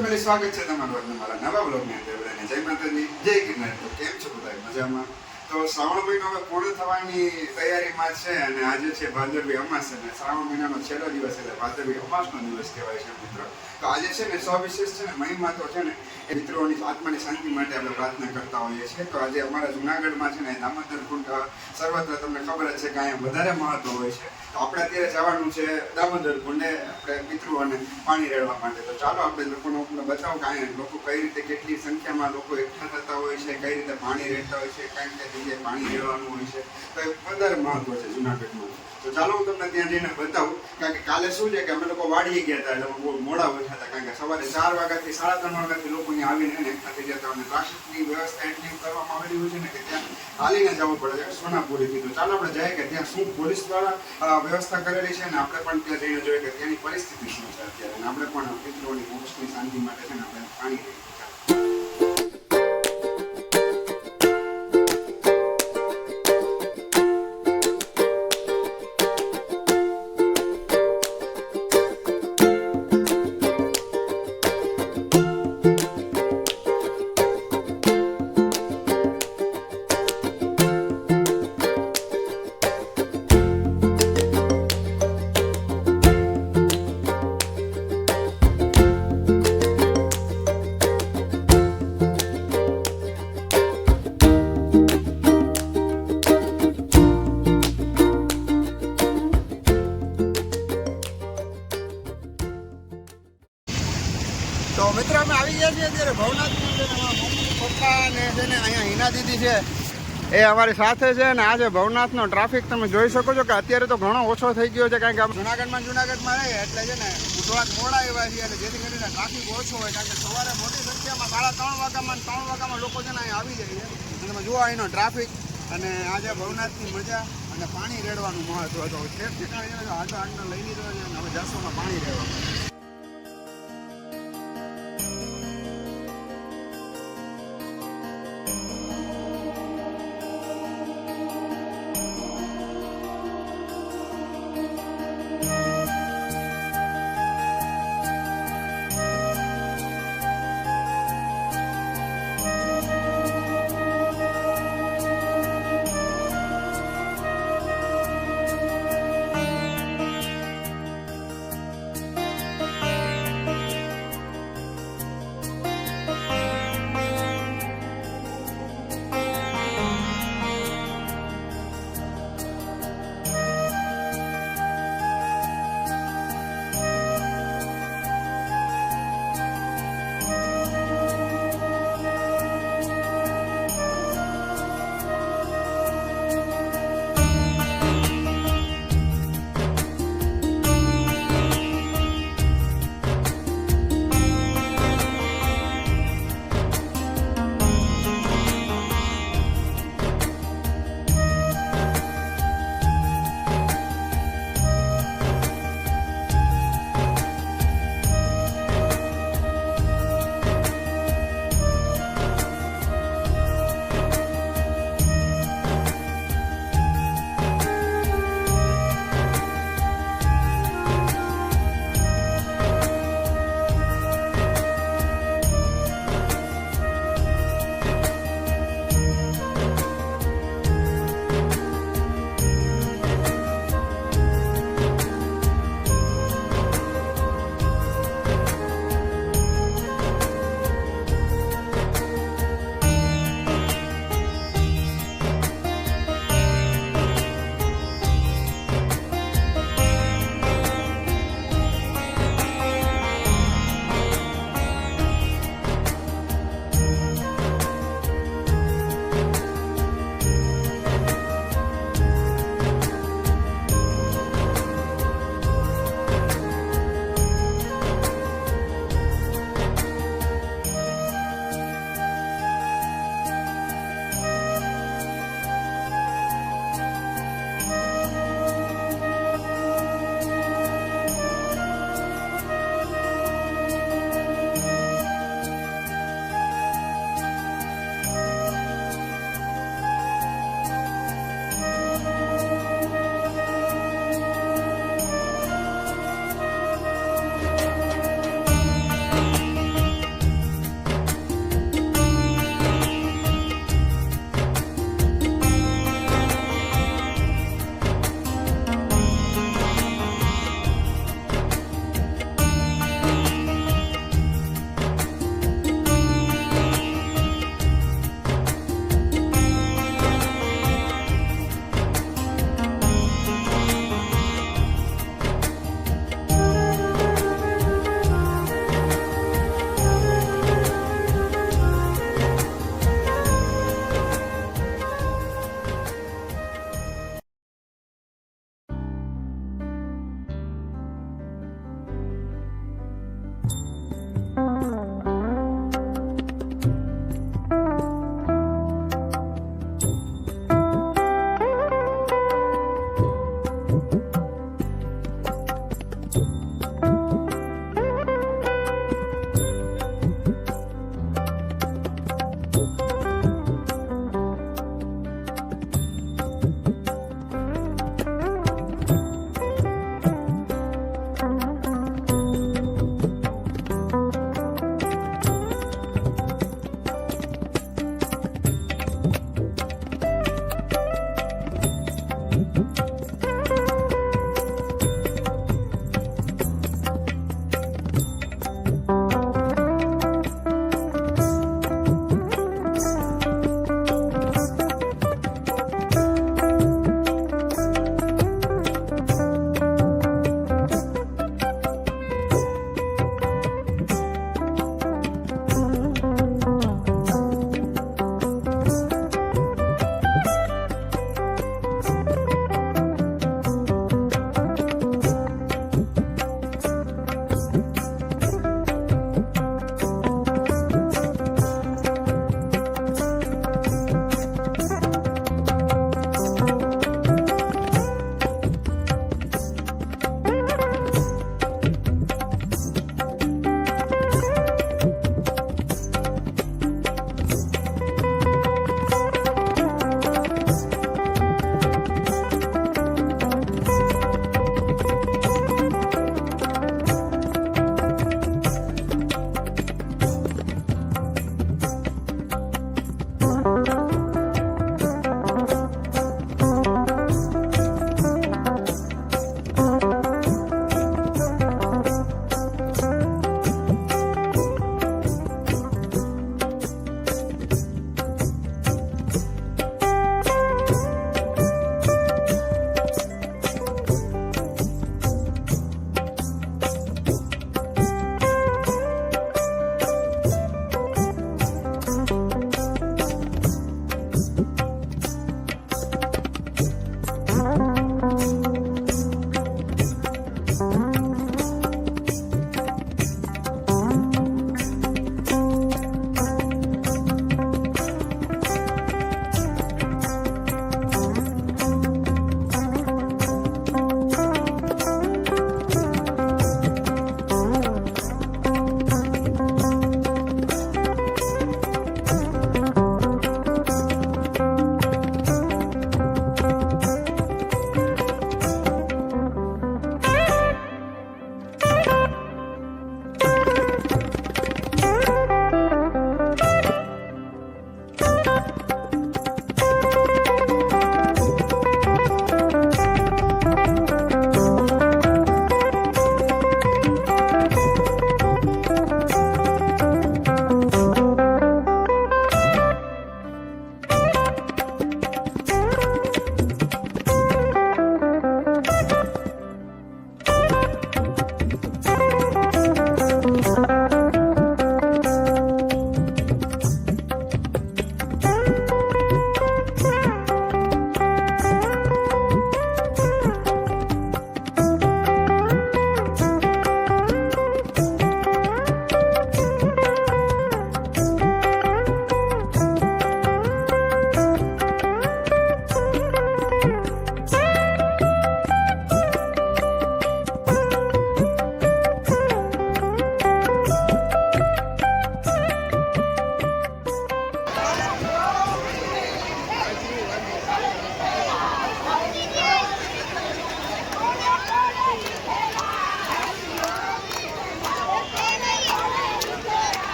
Family સ્વાગત છે તમારું મારા નવા બ્લોગની અંદર બધાને જય માતાજી જય ગિરનાર. તો કેમ છો બધા મજામાં? તો શ્રાવણ મહિનો હવે પૂર્ણ થવાની તૈયારીમાં છે અને આજે છે ભાદરવી અમાસ અને શ્રાવણ મહિનાનો છેલ્લો દિવસ એટલે ભાદરવી અમાસનો દિવસ કહેવાય છે મિત્રો. તો આજે છે ને સવિશેષ છે ને મહિમા તો છે ને એ મિત્રોની આત્માની શાંતિ માટે આપણે પ્રાર્થના કરતા હોઈએ છીએ. તો આજે અમારા જુનાગઢમાં છે ને દામોદર કુંડ સર્વત્ર તમને ખબર જ છે કે અહીંયા વધારે મહત્વ હોય છે. તો આપણે અત્યારે જવાનું છે દામોદર કુંડે આપણે પિતૃઓને પાણી રેડવા માટે. તો ચાલો આપણે લોકોને બતાવો કે અહીંયા લોકો કઈ રીતે કેટલી સંખ્યામાં લોકો એકઠા થતા હોય છે, કઈ રીતે પાણી રેડતા હોય છે, કઈ જગ્યાએ પાણી રેડવાનું હોય છે. તો એ વધારે મહત્વ છે જુનાગઢમાં. તો ચાલો હું તમને ત્યાં જઈને બતાવું. કારણ કે કાલે શું છે કે અમે લોકો વાડીએ ગયા હતા એટલે બહુ મોડા ઉઠ્યા હતા. કારણ કે સવારે 4 વાગ્યાથી 3:30 વાગ્યાથી લોકો અહીંયા આવીને એકઠા થઈ જતા અને ટ્રાફિકની વ્યવસ્થા એટલી કરવામાં આવેલી હોય છે ને કે ત્યાં હાલીને જવું પડે છે સોનાપુરીથી. તો ચાલો આપણે જઈએ કે ત્યાં શું પોલીસ દ્વારા વ્યવસ્થા કરેલી છે અને આપણે પણ ત્યાં જઈને જોઈએ કે ત્યાંની પરિસ્થિતિ શું છે અત્યારે. અને આપણે પણ પિતૃઓની મોક્ષની શાંતિ માટે છે ને આપણે પાણી લઈએ. તો મિત્રો અમે આવી ગયા છીએ અત્યારે ભવનાથમાં. મમ્મી પપ્પા અને છે ને અહીંયા હિના દીદી છે એ અમારી સાથે છે. અને આ છે ભવનાથનો ટ્રાફિક તમે જોઈ શકો છો કે અત્યારે તો ઘણો ઓછો થઈ ગયો છે. કારણ કે જુનાગઢમાં રહીએ એટલે છે ને થોડાક મોડા એવા છીએ એટલે જેથી કરીને ટ્રાફિક ઓછો હોય. કારણ કે સવારે મોટી સંખ્યામાં 3:30 વાગ્યામાં લોકો છે ને અહીંયા આવી જાય છે. અને તમે જુઓ અહીંનો ટ્રાફિક અને આજે ભવનાથની મજા અને પાણી રેડવાનું મહત્વ. તો ઠેર ઠેકાણે આટલો લઈ લીધો છે અને હવે જસોમાં પાણી રેડવાનું.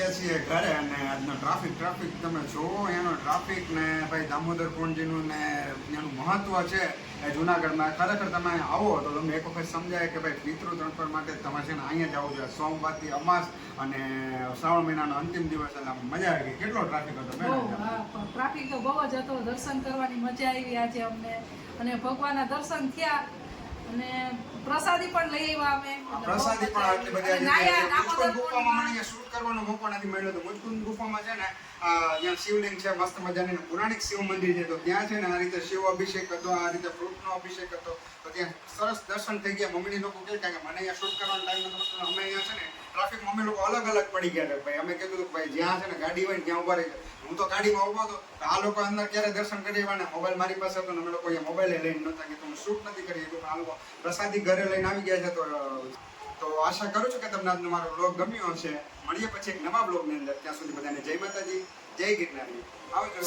ગયા છીએ ઘરે અને આજનો ટ્રાફિક તમે જોવો એનો ટ્રાફિક ને ભાઈ દામોદર કુંડજીનું ને એનું મહત્વ છે એ જુનાગઢમાં ખરેખર તમે આવો તો તમને એક વખત સમજાય કે ભાઈ પિતૃ તર્પણ માટે તમારે છે ને અહીંયા જ આવવું જોઈએ. સોમવારથી અમાસ અને શ્રાવણ મહિનાનો અંતિમ દિવસ એટલે મજા આવી ગઈ. કેટલો ટ્રાફિક હતો મેડમ? ટ્રાફિક તો બહુ જ હતો. દર્શન કરવાની મજા આવી આજે અમને અને ભગવાનના દર્શન થયા અને પ્રસાદી પણ લઈ આવ્યા અમે. પ્રસાદી પણ આટલી બધી મુચકુંદ ગુફામાં મને શૂટ કરવાનો મોકો નથી મળ્યો. તો મુચકુંદ ગુફામાં છે ને જ્યાં શિવલિંગ છે મસ્ત મજાની પૌરાણિક શિવ મંદિર છે તો ત્યાં છે ને આ રીતે શિવ અભિષેક હતો, આ રીતે ફ્રૂટનો અભિષેક હતો. તો ત્યાં સરસ દર્શન થઈ ગયા. મમ્મીની લોકો કહે કે મને અહીંયા શૂટ કરવાનો ટાઈમ નતો. અમે અહીંયા છે ને ટ્રાફિક મમ્મી લોકો અલગ અલગ પડી ગયા હતા. ભાઈ અમે કીધું કે ભાઈ જ્યાં છે ને ગાડી હોય ને ત્યાં ઉભા રહી. હું તો ગાડીમાં ઉભો હતો. આ લોકો અંદર ક્યારે દર્શન કરી આવ્યા ને મોબાઈલ મારી પાસે હતો ને અમે લોકો અહીંયા મોબાઈલે લઈને નહોતા કે તમે શૂટ નથી કરી શકું. આ લોકો પ્રસાદી ઘરે લઈને આવી ગયા છે. તો આશા કરું છું કે તમને આજનો મારો બ્લોગ ગમ્યો હશે. મળીએ પછી એક નવા બ્લોગની અંદર. ત્યાં સુધી બધાને જય માતાજી, જય ગિરનારી. આવજો.